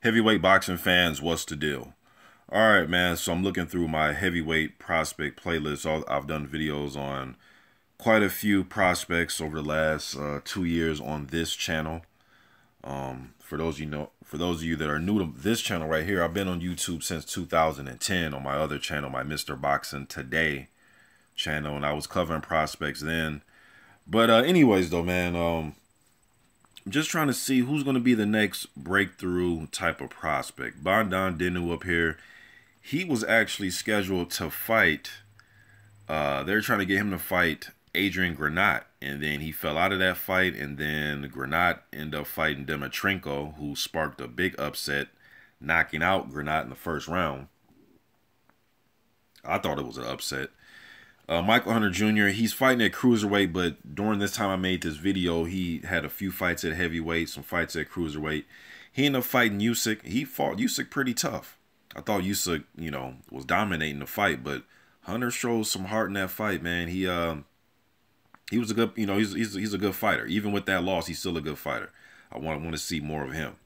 Heavyweight boxing fans, what's the deal? All right, man. So I'm looking through my heavyweight prospect playlist. I've done videos on quite a few prospects over the last 2 years on this channel. For those of you that are new to this channel right here, I've been on YouTube since 2010 on my other channel, my Mr. Boxing Today channel, and I was covering prospects then. But anyways, though, man, I'm just trying to see who's going to be the next breakthrough type of prospect. Bondan Dinu up here, he was actually scheduled to fight. They're trying to get him to fight Adrian Granat, and then he fell out of that fight, and then Granat ended up fighting Dimitrenko, who sparked a big upset, knocking out Granat in the first round. I thought it was an upset. Michael Hunter Jr., he's fighting at cruiserweight, but during this time I made this video, he had a few fights at heavyweight, some fights at cruiserweight. He ended up fighting Usyk. He fought Usyk pretty tough. I thought Usyk, was dominating the fight, but Hunter showed some heart in that fight, man. He was a good, he's a good fighter. Even with that loss, he's still a good fighter. I want to see more of him.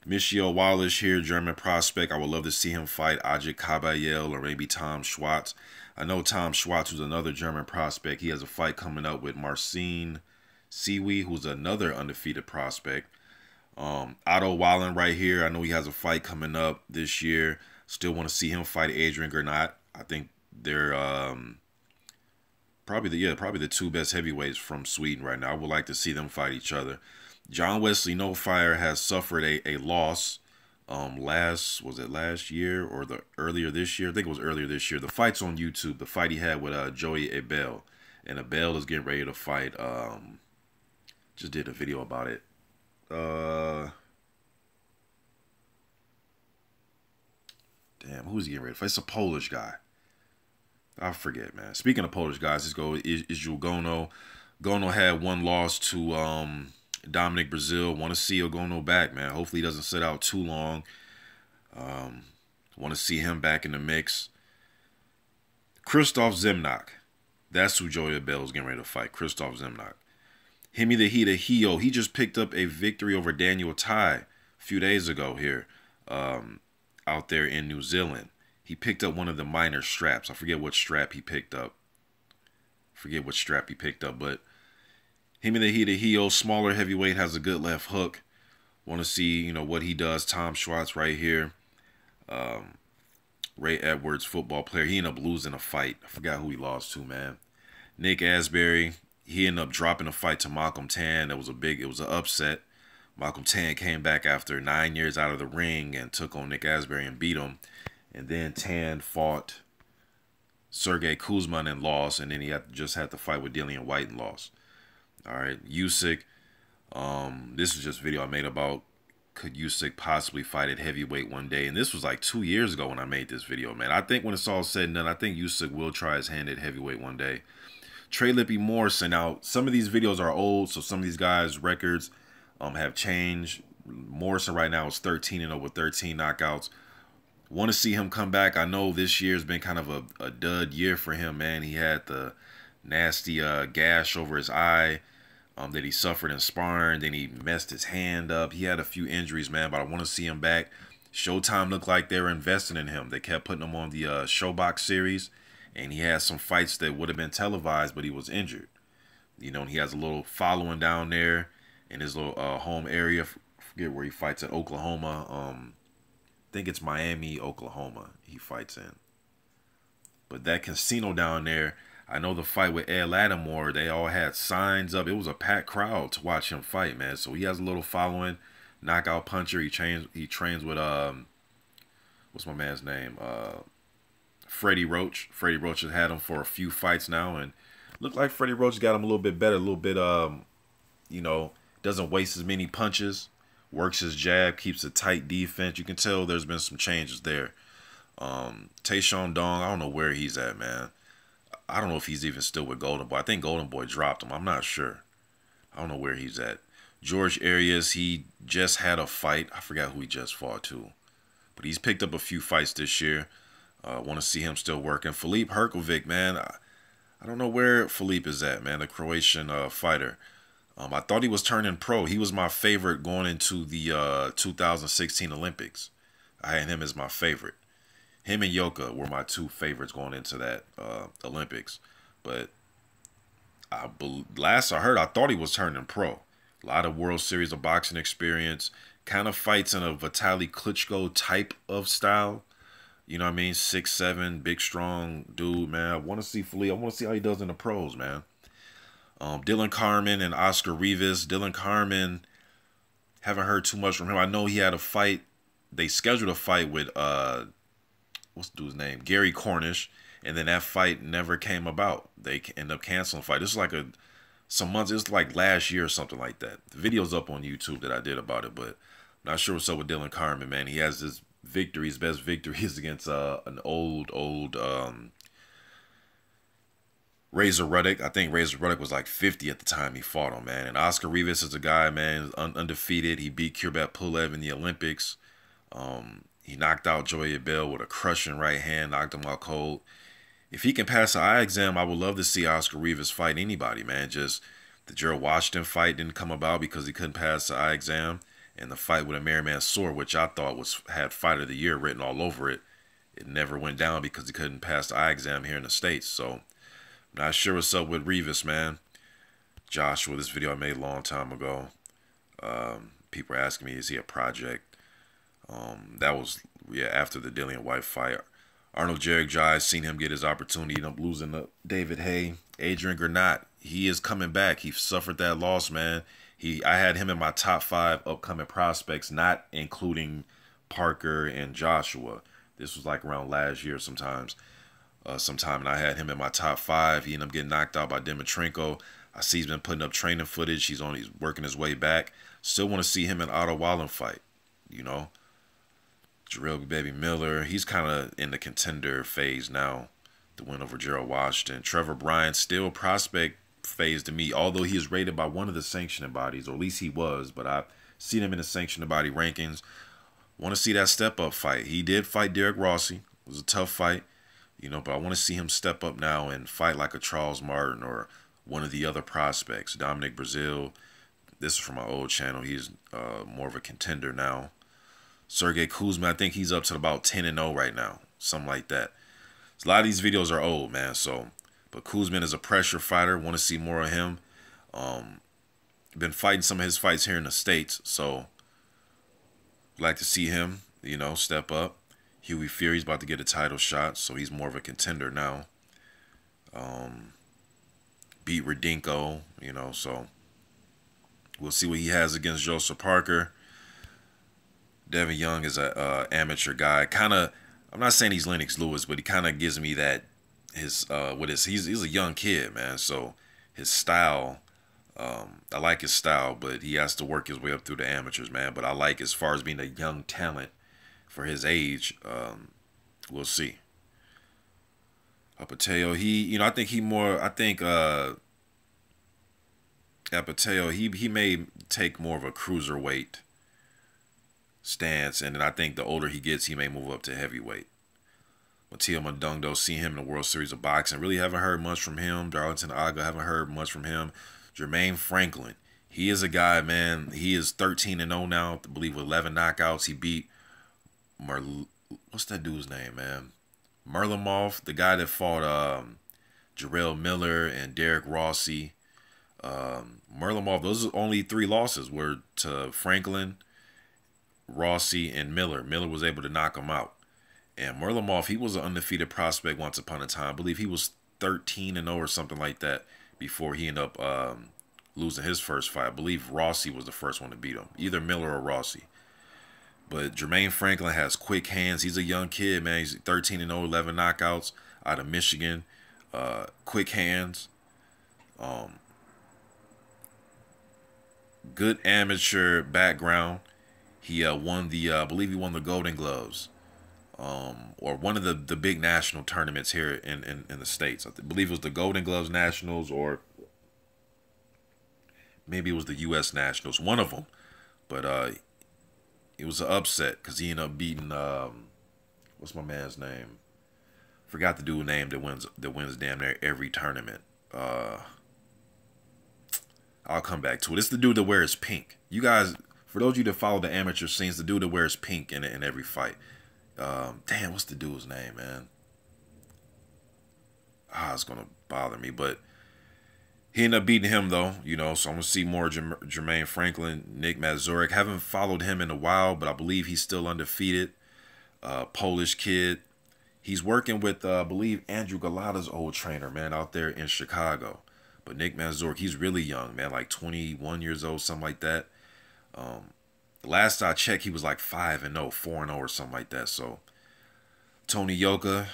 Michiel Wallace here, German prospect. I would love to see him fight Ajit Kabayel or maybe Tom Schwartz. I know Tom Schwartz, who's another German prospect. He has a fight coming up with Marcin Siwi, who's another undefeated prospect. Otto Wallen right here. I know he has a fight coming up this year. Still want to see him fight Adrian Granat. I think they're probably the two best heavyweights from Sweden right now. I would like to see them fight each other. John Wesley No Fire has suffered a loss. Was it last year or earlier this year? I think it was earlier this year. The fight's on YouTube. The fight he had with Joey Abel, and Abel is getting ready to fight. Just did a video about it. Damn, who's he getting ready to fight? It's a Polish guy. I forget, man. Speaking of Polish guys, let's go. Is Gono. Gono had one loss to Dominic Brazil. Want to see Ogono back, man. Hopefully he doesn't sit out too long. Want to see him back in the mix. Krzysztof Zimnak. That's who Joey Abel is getting ready to fight. Krzysztof Zimnak. Himi the Hio. He just picked up a victory over Daniel Tai a few days ago here out there in New Zealand. He picked up one of the minor straps. I forget what strap he picked up. But him and the Hio, smaller heavyweight, has a good left hook. Want to see, what he does. Tom Schwartz right here. Ray Edwards, football player. He ended up losing a fight. I forgot who he lost to, man. Nick Asbury, he ended up dropping a fight to Malcolm Tan. It was an upset. Malcolm Tan came back after 9 years out of the ring and took on Nick Asbury and beat him. And then Tan fought Sergey Kuzma and lost. And then he just had to fight with Dillian White and lost. All right, Usyk. This is just a video I made about could Usyk possibly fight at heavyweight one day. And this was like 2 years ago when I made this video, man. I think when it's all said and done, I think Usyk will try his hand at heavyweight one day. Trey Lippe Morrison. Now, some of these videos are old, so some of these guys' records have changed. Morrison right now is 13-0 with 13 knockouts. Want to see him come back. I know this year's been kind of a dud year for him, man. He had the nasty gash over his eye that he suffered in sparring. Then he messed his hand up. He had a few injuries, man, but I want to see him back. Showtime looked like they were investing in him. They kept putting him on the Showbox series, and he had some fights that would have been televised, but he was injured. And he has a little following down there in his little home area. I forget where he fights at Oklahoma. I think it's Miami, Oklahoma he fights in. But that casino down there, I know the fight with Ed Lattimore, they all had signs up. It was a packed crowd to watch him fight, man. So he has a little following. Knockout puncher. He trains with what's my man's name? Freddie Roach. Freddie Roach has had him for a few fights now, and looked like Freddie Roach got him a little bit better, a little bit doesn't waste as many punches. Works his jab, keeps a tight defense. You can tell there's been some changes there. Taeshon Dong, I don't know where he's at, man. I don't know if he's even still with Golden Boy. I think Golden Boy dropped him. I'm not sure. I don't know where he's at. George Arias, he just had a fight. I forgot who he just fought to. But he's picked up a few fights this year. Want to see him still working. Filip Hrgovic, man. I don't know where Filip is at, man. The Croatian fighter. I thought he was turning pro. He was my favorite going into the 2016 Olympics. I had him as my favorite. Him and Yoka were my two favorites going into that Olympics. But last I heard, I thought he was turning pro. A lot of World Series of boxing experience. Kind of fights in a Vitaly Klitschko type of style. You know what I mean? 6'7", big, strong dude, man. I want to see Flea. I want to see how he does in the pros, man. Dylan Carmen and Oscar Rivas. Dylan Carmen, haven't heard too much from him. I know he had a fight. They scheduled a fight with, what's the dude's name? Gary Cornish. And then that fight never came about. They end up canceling the fight. This is like some months. It was like last year or something like that. The video's up on YouTube that I did about it, but I'm not sure what's up with Dylan Carmen, man. He has this victory. His best victory is against an old Razor Ruddock. I think Razor Ruddock was like 50 at the time he fought him, man. And Oscar Rivas is a guy, man, undefeated. He beat Kurbet Pulev in the Olympics. He knocked out Joey Abel with a crushing right hand, knocked him out cold. If he can pass the eye exam, I would love to see Oscar Rivas fight anybody, man. Just the Gerald Washington fight didn't come about because he couldn't pass the eye exam. And the fight with Amir Mansour, which I thought had Fight of the Year written all over it, it never went down because he couldn't pass the eye exam here in the States. So, I'm not sure what's up with Rivas, man. Joshua, this video I made a long time ago. People are asking me, is he a project? That was, yeah, after the Dillian White fight. Arnold Jai seen him get his opportunity, ended up losing to David Haye. Adrian Granat, he is coming back. He suffered that loss, man. I had him in my top 5 upcoming prospects, not including Parker and Joshua. This was like around last year sometime, and I had him in my top 5. He ended up getting knocked out by Dimitrenko. I see he's been putting up training footage. He's working his way back. Still want to see him in Otto Wallen fight, you know. Jarrell Baby Miller, he's kind of in the contender phase now. The win over Gerald Washington. Trevor Bryant, still prospect phase to me, although he is rated by one of the sanctioning bodies, or at least he was, but I've seen him in the sanctioning body rankings. Want to see that step-up fight. He did fight Derek Rossi. It was a tough fight, you know, but I want to see him step up now and fight like a Charles Martin or one of the other prospects. Dominic Brazil, this is from my old channel. He's more of a contender now. Sergey Kuzma, I think he's up to about 10-0 right now. Something like that. So a lot of these videos are old, man. So, but Kuzma is a pressure fighter. Want to see more of him. Been fighting some of his fights here in the States. So, like to see him, you know, step up. Huey Fury's about to get a title shot. So, he's more of a contender now. Beat Radinko, you know. So, we'll see what he has against Joseph Parker. Devin Young is a amateur guy. Kind of, I'm not saying he's Lennox Lewis, but he kind of gives me that he's a young kid, man. So his style, I like his style, but he has to work his way up through the amateurs, man. But I like as far as being a young talent for his age. We'll see. Apateo, I think Apateo, he may take more of a cruiserweight stance, and then I think the older he gets, he may move up to heavyweight. Matteo Mundungo, see him in the World Series of Boxing. Really haven't heard much from him. Darlington Aga, haven't heard much from him. Jermaine Franklin, he is a guy, man. He is 13-0 now, I believe, with 11 knockouts. He beat what's that dude's name, man? Merlimov, the guy that fought Jarrell Miller and Derek Rossi. Merlimov, those only 3 losses were to Franklin, Rossi, and Miller. Miller was able to knock him out. And Merlimov, he was an undefeated prospect once upon a time. I believe he was 13-0 or something like that before he ended up losing his first fight. I believe Rossi was the first one to beat him. Either Miller or Rossi. But Jermaine Franklin has quick hands. He's a young kid, man. He's 13-0, 11 knockouts out of Michigan. Quick hands. Good amateur background. He won I believe he won the Golden Gloves, or one of the big national tournaments here in the States. I believe it was the Golden Gloves Nationals, or maybe it was the U.S. Nationals, one of them. But it was an upset because he ended up beating what's my man's name? Forgot the dude's name that wins damn near every tournament. I'll come back to it. It's the dude that wears pink. You guys, for those of you that follow the amateur scenes, the dude that wears pink in every fight. Damn, what's the dude's name, man? It's gonna bother me, but he ended up beating him though, you know. So I'm gonna see more Jermaine Franklin, Nick Mazurek. Haven't followed him in a while, but I believe he's still undefeated. Polish kid. He's working with, I believe, Andrew Galata's old trainer, man, out there in Chicago. But Nick Mazurek, he's really young, man, like 21 years old, something like that. Last I checked, he was like 5-0, 4-0 or something like that. So Tony Yoka,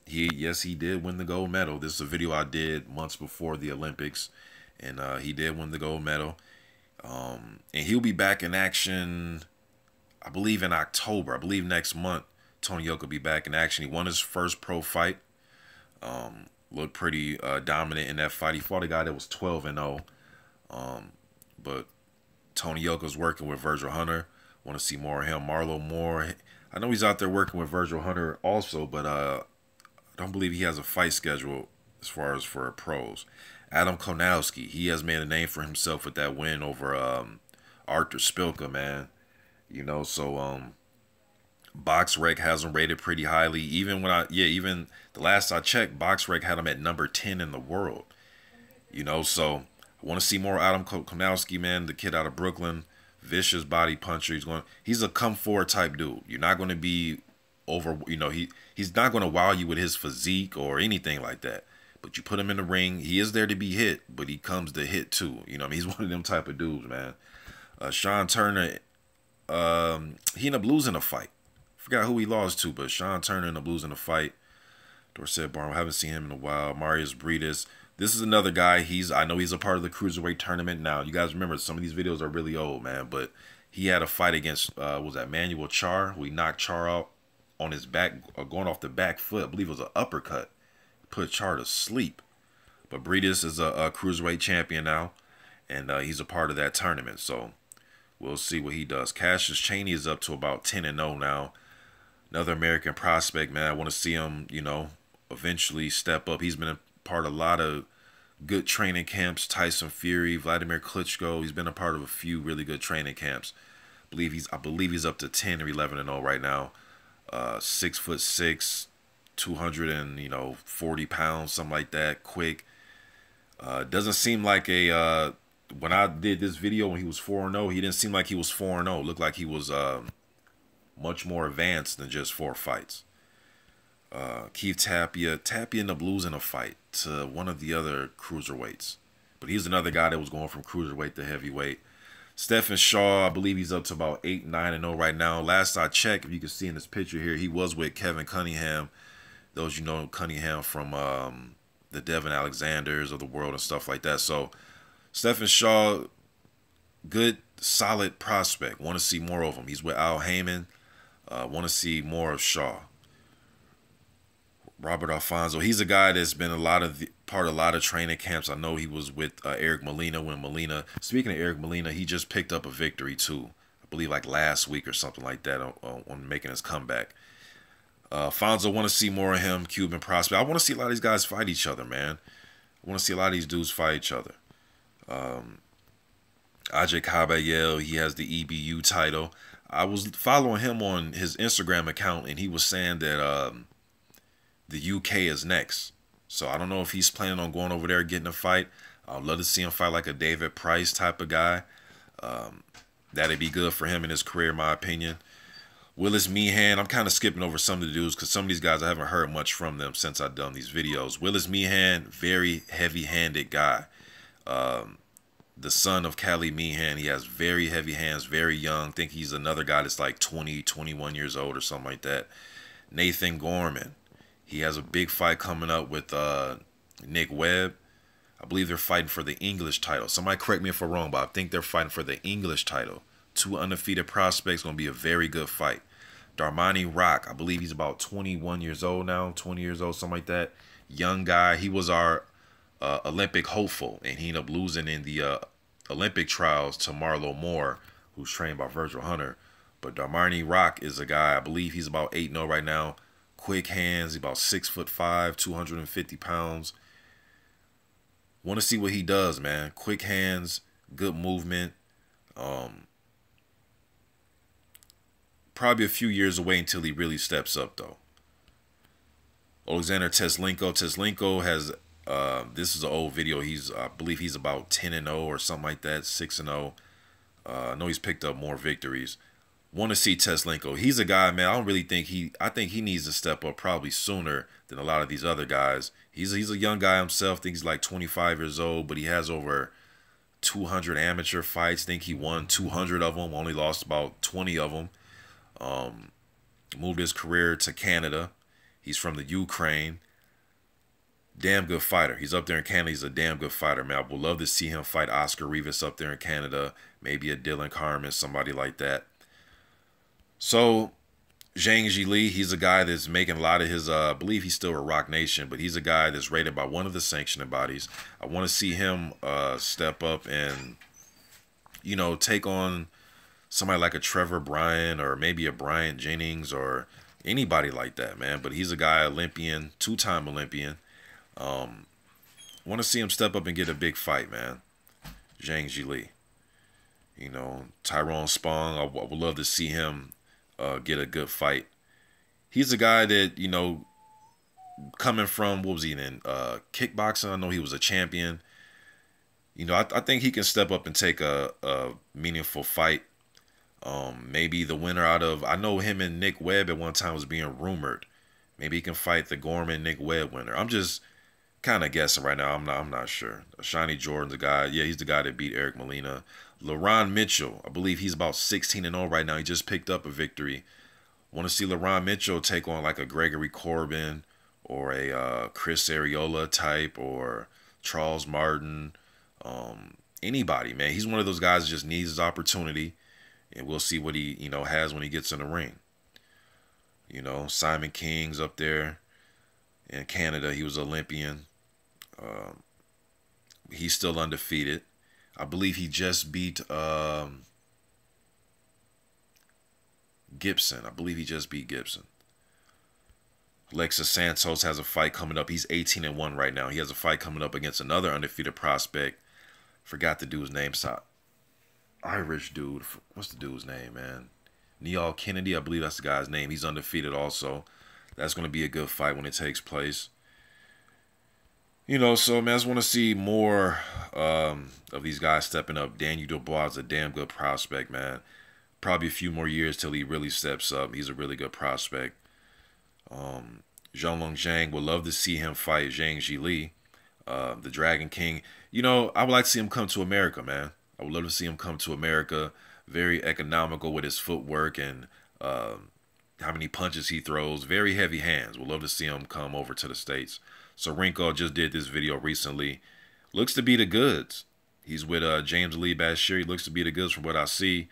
yes, he did win the gold medal. This is a video I did months before the Olympics, and he did win the gold medal. And he'll be back in action, I believe, in October. I believe next month, Tony Yoka will be back in action. He won his first pro fight. Looked pretty dominant in that fight. He fought a guy that was 12-0. But Tony Yoka's working with Virgil Hunter. Want to see more of him. Marlo Moore. I know he's out there working with Virgil Hunter also, but I don't believe he has a fight schedule as far as for pros. Adam Kownacki, he has made a name for himself with that win over Arthur Spilka, man. You know, so BoxRec has him rated pretty highly. Even when even the last I checked, BoxRec had him at number 10 in the world. You know, so I want to see more Adam Kownacki, man, the kid out of Brooklyn, vicious body puncher. He's a come forward type dude. You're not going to be over, you know, he's not going to wow you with his physique or anything like that. But you put him in the ring, he is there to be hit, but he comes to hit too. You know, I mean, he's one of them type of dudes, man. Sean Turner, he ended up losing a fight. Forgot who he lost to, but Sean Turner ended up losing a fight. Dorset Barnwell, haven't seen him in a while. Marius Briedis. This is another guy. I know he's a part of the cruiserweight tournament now. You guys remember some of these videos are really old, man. But he had a fight against was that Manuel Char? Who he knocked Char out on his back, going off the back foot. I believe it was an uppercut. Put Char to sleep. But Briedis is a cruiserweight champion now, and he's a part of that tournament. So we'll see what he does. Cassius Chaney is up to about 10-0 now. Another American prospect, man. I want to see him, you know, eventually step up. He's been a part of a lot of good training camps. Tyson Fury, Vladimir Klitschko. He's been a part of a few really good training camps. I believe he's up to 10 or 11-0 right now. 6'6", 240 pounds, something like that. Quick. Doesn't seem like when I did this video when he was 4-0, he didn't seem like he was 4-0. Looked like he was much more advanced than just 4 fights. Keith Tapia ended up losing a fight to one of the other cruiserweights. But he's another guy that was going from cruiserweight to heavyweight. Stephen Shaw, I believe he's up to about 8-9-0 right now. Last I checked, if you can see in this picture here, he was with Kevin Cunningham. Those you know Cunningham from the Devin Alexanders of the world and stuff like that. So Stephen Shaw, good, solid prospect. Want to see more of him. He's with Al Heyman. Want to see more of Shaw. Robert Alfonso, he's a guy that's been part of a lot of training camps. I know he was with Eric Molina speaking of Eric Molina, he just picked up a victory too. I believe like last week or something like that on making his comeback. Alfonso, want to see more of him. Cuban prospect. I want to see a lot of these guys fight each other, man. I want to see a lot of these dudes fight each other. Ajay Caballel, he has the EBU title. I was following him on his Instagram account, and he was saying that the UK is next. So I don't know if he's planning on going over there getting a fight. I'd love to see him fight like a David Price type of guy. That'd be good for him in his career, in my opinion. Willis Meehan, I'm kind of skipping over some of the dudes because some of these guys I haven't heard much from them since I've done these videos. Willis Meehan, very heavy-handed guy. The son of Cali Meehan, he has very heavy hands, very young. I think he's another guy that's like 20, 21 years old or something like that. Nathan Gorman, he has a big fight coming up with Nick Webb. I believe they're fighting for the English title. Somebody correct me if I'm wrong, but I think they're fighting for the English title. 2 undefeated prospects, going to be a very good fight. Darmani Rock, I believe he's about 21 years old now, 20 years old, something like that. Young guy. He was our Olympic hopeful, and he ended up losing in the Olympic trials to Marlo Moore, who's trained by Virgil Hunter. But Darmani Rock is a guy, I believe he's about 8-0 right now. Quick hands, he's about 6'5", 250 pounds. Want to see what he does, man. Quick hands, good movement. Probably a few years away until he really steps up, though. Alexander Teslenko. Teslenko has this is an old video. I believe he's about 10-0 or something like that, 6-0. I know he's picked up more victories. Want to see Teslenko. He's a guy, man. I don't really think I think he needs to step up probably sooner than a lot of these other guys. He's a young guy himself. I think he's like 25 years old, but he has over 200 amateur fights. I think he won 200 of them. Only lost about 20 of them. Moved his career to Canada. He's from the Ukraine. Damn good fighter. He's up there in Canada. He's a damn good fighter, man. I would love to see him fight Oscar Rivas up there in Canada. Maybe a Dylan Carmen, somebody like that. So, Zhang Jili, he's a guy that's making a lot of his, I believe he's still a Rock Nation, but he's a guy that's rated by one of the sanctioning bodies. I want to see him step up and, you know, take on somebody like a Trevor Bryan or maybe a Brian Jennings or anybody like that, man. But he's a guy, Olympian, two-time Olympian. Want to see him step up and get a big fight, man. Zhang Jili. You know, Tyrone Spong, I would love to see him get a good fight. He's a guy that, you know, coming from, what was he in? Kickboxing. I know he was a champion. You know, I think he can step up and take a meaningful fight. Maybe the winner out of, I know him and Nick Webb at one time was being rumored. Maybe he can fight the Gorman-Nick Webb winner. I'm just kind of guessing right now. I'm not sure. Shiny Jordan's the guy. Yeah, he's the guy that beat Eric Molina. LaRon Mitchell, I believe he's about 16-0 right now. He just picked up a victory. Want to see LaRon Mitchell take on like a Gregory Corbin or a Chris Arreola type or Charles Martin. Anybody, man. He's one of those guys that just needs his opportunity. And we'll see what he, you know, has when he gets in the ring. You know, Simon King's up there in Canada. He was Olympian. He's still undefeated. I believe he just beat Gibson. I believe he just beat Gibson. Alexis Santos has a fight coming up. He's 18-1 right now. He has a fight coming up against another undefeated prospect. Forgot the dude's name. Irish dude. What's the dude's name, man? Neal Kennedy, I believe that's the guy's name. He's undefeated also. That's going to be a good fight when it takes place. You know, so, man, I just want to see more of these guys stepping up. Daniel Dubois is a damn good prospect, man. Probably a few more years till he really steps up. He's a really good prospect. Zhonglong Zhang, would love to see him fight Zhang Jili, the Dragon King. You know, I would like to see him come to America, man. I would love to see him come to America. Very economical with his footwork and how many punches he throws. Very heavy hands. Would love to see him come over to the States. So Rinko just did this video recently. Looks to be the goods. He's with James Lee Bashir. He looks to be the goods from what I see.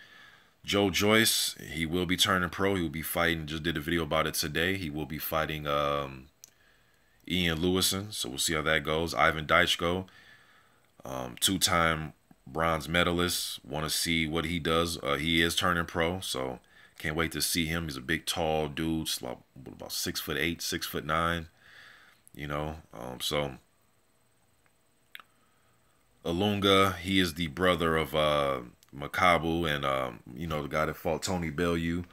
Joe Joyce, he will be turning pro. He will be fighting. Just did a video about it today. He will be fighting Ian Lewison. So we'll see how that goes. Ivan Daichko, two-time bronze medalist. Want to see what he does. He is turning pro, so can't wait to see him. He's a big, tall dude, about 6'8", 6'9". You know, so Alunga, he is the brother of Makabu and you know, the guy that fought Tony Bellew.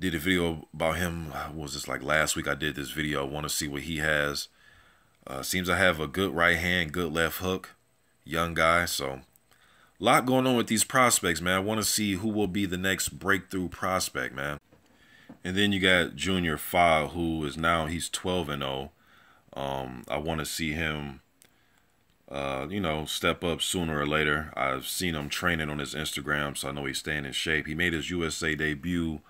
Did a video about him. What was this, like last week? I did this video. I want to see what he has. Seems to have a good right hand, good left hook. Young guy, so a lot going on with these prospects, man. I want to see who will be the next breakthrough prospect, man. And then you got Junior Fa, who is now, he's 12-0. I want to see him, you know, step up sooner or later. I've seen him training on his Instagram, so I know he's staying in shape. He made his USA debut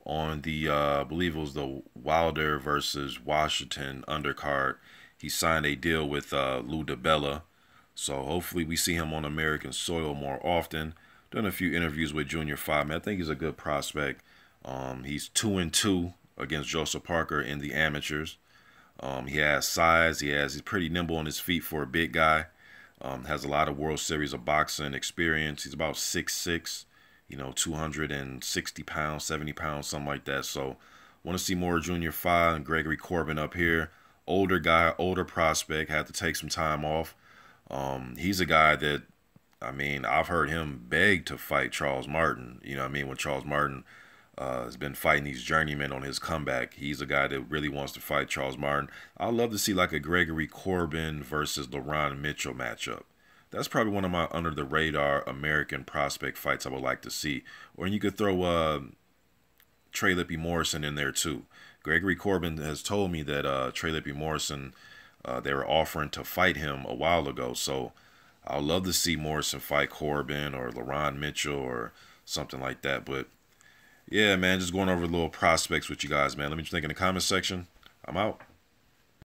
on the, I believe it was the Wilder versus Washington undercard. He signed a deal with Lou DiBella. So hopefully we see him on American soil more often. Done a few interviews with Junior Fa, man. I think he's a good prospect. He's 2-2 against Joseph Parker in the amateurs. He has size. He's pretty nimble on his feet for a big guy. Has a lot of World Series of boxing experience. He's about 6'6", you know, 260 pounds, 70 pounds, something like that. So want to see more Junior Fa and Gregory Corbin up here. Older guy, older prospect. Had to take some time off. He's a guy that I mean, I've heard him beg to fight Charles Martin. You know what I mean? When Charles Martin has been fighting these journeymen on his comeback, he's a guy that really wants to fight Charles Martin. I'd love to see like a Gregory Corbin versus LaRon Mitchell matchup. That's probably one of my under the radar American prospect fights I would like to see. Or you could throw Trey Lippe Morrison in there too. Gregory Corbin has told me that Trey Lippe Morrison, they were offering to fight him a while ago. So I'd love to see Morrison fight Corbin or LaRon Mitchell or something like that. But yeah, man, just going over little prospects with you guys, man. Let me know what you think in the comment section. I'm out.